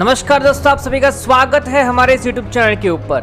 नमस्कार दोस्तों, आप सभी का स्वागत है हमारे इस YouTube चैनल के ऊपर।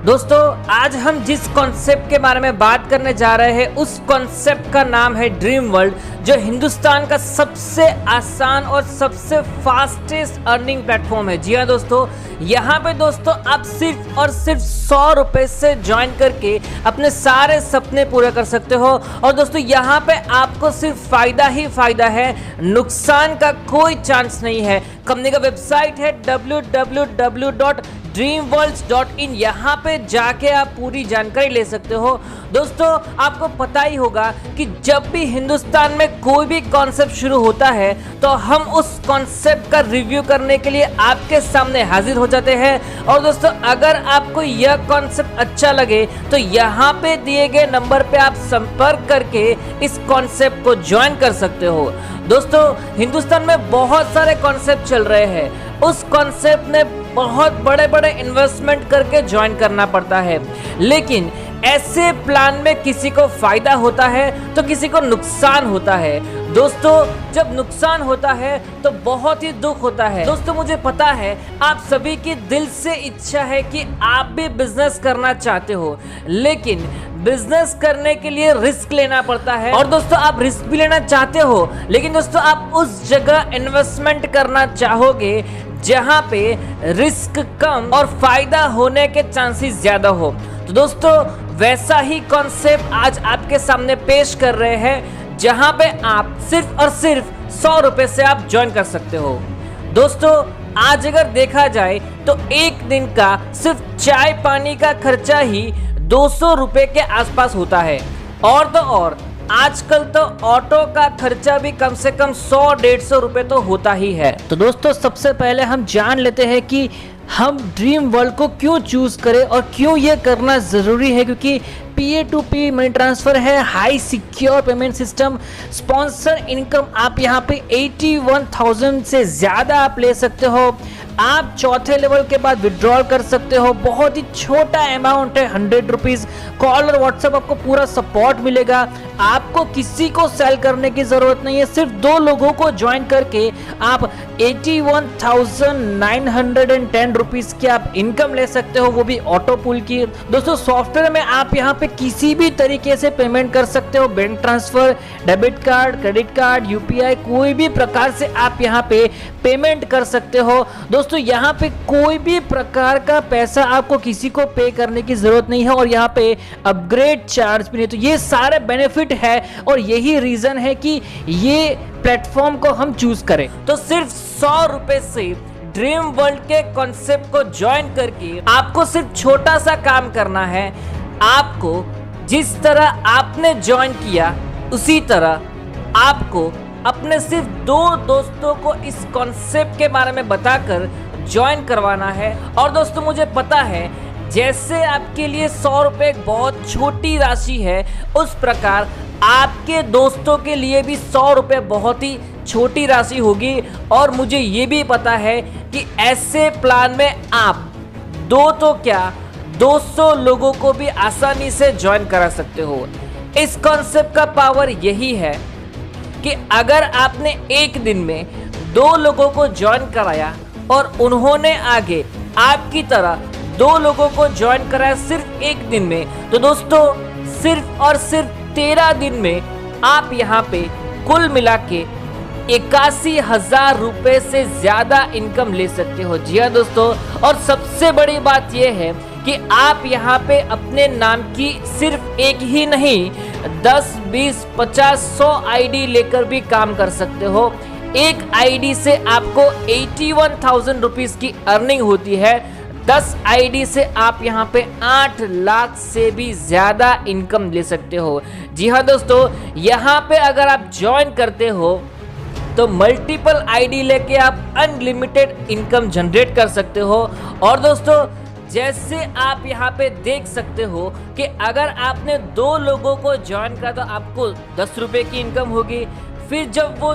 दोस्तों, आज हम जिस कॉन्सेप्ट के बारे में बात करने जा रहे हैं उस कॉन्सेप्ट का नाम है ड्रीम वर्ल्ड, जो हिंदुस्तान का सबसे आसान और सबसे फास्टेस्ट अर्निंग प्लेटफॉर्म है। जी हाँ दोस्तों, यहाँ पे दोस्तों आप सिर्फ और सिर्फ 100 रुपए से ज्वाइन करके अपने सारे सपने पूरे कर सकते हो। और दोस्तों यहाँ पे आपको सिर्फ फायदा ही फायदा है, नुकसान का कोई चांस नहीं है। कंपनी का वेबसाइट है www.dreamworlds.in। यहाँ पे जाके आप पूरी जानकारी ले सकते हो। दोस्तों आपको पता ही होगा कि जब भी हिंदुस्तान में कोई भी कॉन्सेप्ट शुरू होता है तो हम उस कॉन्सेप्ट का रिव्यू करने के लिए आपके सामने हाजिर हो जाते हैं। और दोस्तों अगर आपको यह कॉन्सेप्ट अच्छा लगे तो यहाँ पे दिए गए नंबर पे आप संपर्क करके इस कॉन्सेप्ट को ज्वाइन कर सकते हो। दोस्तों हिंदुस्तान में बहुत सारे कॉन्सेप्ट चल रहे हैं, उस कॉन्सेप्ट में बहुत बड़े बड़े इन्वेस्टमेंट करके ज्वाइन करना पड़ता है, लेकिन ऐसे प्लान में किसी को फायदा होता है तो किसी को नुकसान होता है। दोस्तों जब नुकसान होता है तो बहुत ही दुख होता है। दोस्तों मुझे पता है आप सभी की दिल से इच्छा है कि आप भी बिजनेस करना चाहते हो, लेकिन बिजनेस करने के लिए रिस्क लेना पड़ता है। और दोस्तों आप रिस्क भी लेना चाहते हो, लेकिन दोस्तों आप उस जगह इन्वेस्टमेंट करना चाहोगे जहां पे रिस्क कम और फायदा होने के चांसेस ज्यादा हो। तो दोस्तों वैसा ही कॉन्सेप्ट आज आपके सामने पेश कर रहे हैं, जहां पे आप सिर्फ और सिर्फ 100 रुपए से आप ज्वाइन कर सकते हो। दोस्तों आज अगर देखा जाए तो एक दिन का सिर्फ चाय पानी का खर्चा ही 200 रुपए के आसपास होता है। और तो और आजकल तो ऑटो का खर्चा भी कम से कम 100-150 रुपए तो होता ही है। तो दोस्तों सबसे पहले हम जान लेते हैं कि हम ड्रीम वर्ल्ड को क्यों चूज करें और क्यों ये करना जरूरी है। क्योंकि P2P मनी ट्रांसफर है, high secure payment system, sponsor income आप यहाँ पे 81,000 से ज्यादा आप ले सकते हो। आप चौथे लेवल के बाद विड्रॉल कर सकते हो, बहुत ही छोटा अमाउंट है 100 रुपीज। कॉल और व्हाट्सएप आपको पूरा सपोर्ट मिलेगा, आपको किसी को सेल करने की जरूरत नहीं है। सिर्फ 2 लोगों को ज्वाइन करके आप 81,910 रुपीज की आप इनकम ले सकते हो, वो भी ऑटो पुल की। दोस्तों सॉफ्टवेयर में आप यहाँ पे किसी भी तरीके से पेमेंट कर सकते हो, bank transfer, debit card, credit card, UPI, कोई भी प्रकार से आप यहाँ पे पेमेंट कर सकते हो। दोस्तों यहाँ पे कोई भी प्रकार का पैसा आपको किसी को पे करने की जरूरत नहीं है और यहाँ पे अपग्रेड चार्ज भी नहीं। तो ये सारे बेनिफिट है और यही रीजन है कि ये प्लेटफॉर्म को हम चूज करें। तो सिर्फ 100 रुपए से ड्रीम वर्ल्ड के कॉन्सेप्ट को ज्वाइन करके आपको सिर्फ छोटा सा काम करना है। आपको जिस तरह आपने ज्वाइन किया उसी तरह आपको अपने सिर्फ 2 दोस्तों को इस कॉन्सेप्ट के बारे में बताकर ज्वाइन करवाना है। और दोस्तों मुझे पता है जैसे आपके लिए 100 रुपए एक बहुत छोटी राशि है, उस प्रकार आपके दोस्तों के लिए भी 100 रुपए बहुत ही छोटी राशि होगी। और मुझे ये भी पता है कि ऐसे प्लान में आप 2 तो क्या 200 लोगों को भी आसानी से ज्वाइन करा सकते हो। इस कॉन्सेप्ट का पावर यही है कि अगर आपने एक दिन में 2 लोगों को ज्वाइन कराया और उन्होंने आगे आपकी तरह 2 लोगों को ज्वाइन कराया सिर्फ एक दिन में, तो दोस्तों सिर्फ और सिर्फ 13 दिन में आप यहाँ पे कुल मिला के 81,000 रुपए से ज्यादा इनकम ले सकते हो। जी हाँ दोस्तों, और सबसे बड़ी बात यह है कि आप यहाँ पे अपने नाम की सिर्फ एक ही नहीं 10, 20, 50, 100 आईडी लेकर भी काम कर सकते हो। एक आईडी से आपको 81,000 रुपीज की अर्निंग होती है। 10 आईडी से आप यहाँ पे 8 लाख से भी ज्यादा इनकम ले सकते हो। जी हाँ दोस्तों, यहाँ पे अगर आप ज्वाइन करते हो तो मल्टीपल आईडी लेके आप अनलिमिटेड इनकम जनरेट कर सकते हो। और दोस्तों जैसे आप यहाँ पे देख सकते हो कि अगर आपने 2 लोगों को ज्वाइन करा तो आपको 10 रुपए की इनकम होगी। फिर जब वो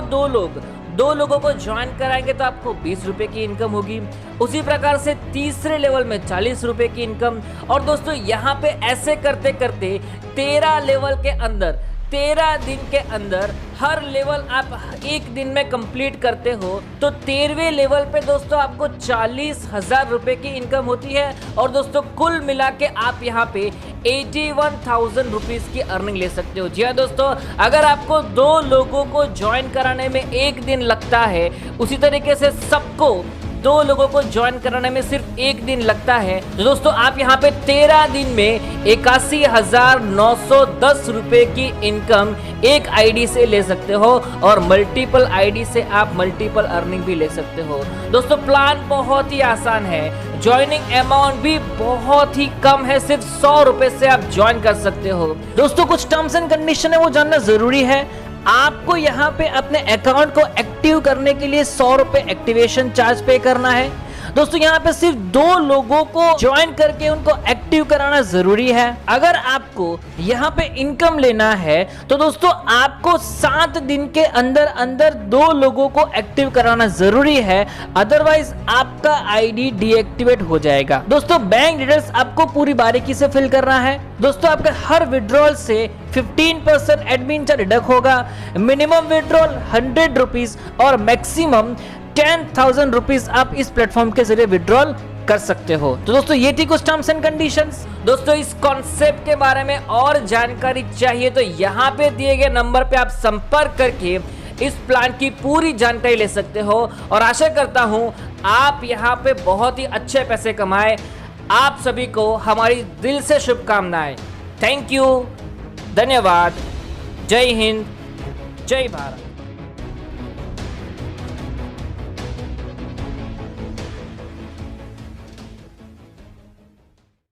2 लोगों को ज्वाइन कराएंगे तो आपको 20 रुपए की इनकम होगी। उसी प्रकार से तीसरे लेवल में 40 रुपए की इनकम। और दोस्तों यहाँ पे ऐसे करते करते 13 लेवल के अंदर 13 दिन के अंदर हर लेवल आप एक दिन में कंप्लीट करते हो तो 13वें लेवल पे दोस्तों आपको 40,000 रुपए की इनकम होती है। और दोस्तों कुल मिला के आप यहाँ पे 81,000 रुपीज की अर्निंग ले सकते हो। जी हाँ दोस्तों, अगर आपको 2 लोगों को ज्वाइन कराने में 1 दिन लगता है, उसी तरीके से सबको 2 लोगों को ज्वाइन कराने में सिर्फ 1 दिन लगता है, तो दोस्तों आप यहाँ पे 13 दिन में 81,910 रुपए की इनकम एक आईडी से ले सकते हो और मल्टीपल आईडी से आप मल्टीपल अर्निंग भी ले सकते हो। दोस्तों प्लान बहुत ही आसान है, ज्वाइनिंग अमाउंट भी बहुत ही कम है, सिर्फ 100 रुपए से आप ज्वाइन कर सकते हो। दोस्तों कुछ टर्म्स एंड कंडीशन है वो जानना जरूरी है। आपको यहाँ पे अपने अकाउंट को एक्टिव करने के लिए 100 रुपए एक्टिवेशन चार्ज पे करना है। दोस्तों यहाँ पे सिर्फ 2 लोगों को ज्वाइन करके उनको एक्टिव कराना जरूरी है। अगर आपको यहाँ पे इनकम लेना है तो दोस्तों आपको 7 दिन के अंदर अंदर 2 लोगों को एक्टिव कराना जरूरी है, अदरवाइज आपका आईडी डीएक्टिवेट हो जाएगा। दोस्तों बैंक डिटेल्स आपको पूरी बारीकी से फिल करना है। दोस्तों आपका हर विड्रॉल से 15% एडमिन चार्ज डिडक्ट होगा। मिनिमम विड्रॉल 100 रुपीज और मैक्सिमम 10,000 रुपीज आप इस प्लेटफॉर्म के जरिए विड्रॉल कर सकते हो। तो दोस्तों ये थी कुछ टर्म्स एंड कंडीशंस। दोस्तों इस कॉन्सेप्ट के बारे में और जानकारी चाहिए तो यहाँ पे दिए गए नंबर पे आप संपर्क करके इस प्लान की पूरी जानकारी ले सकते हो और आशा करता हूँ आप यहाँ पे बहुत ही अच्छे पैसे कमाए। आप सभी को हमारी दिल से शुभकामनाएं। थैंक यू, धन्यवाद, जय हिंद, जय भारत।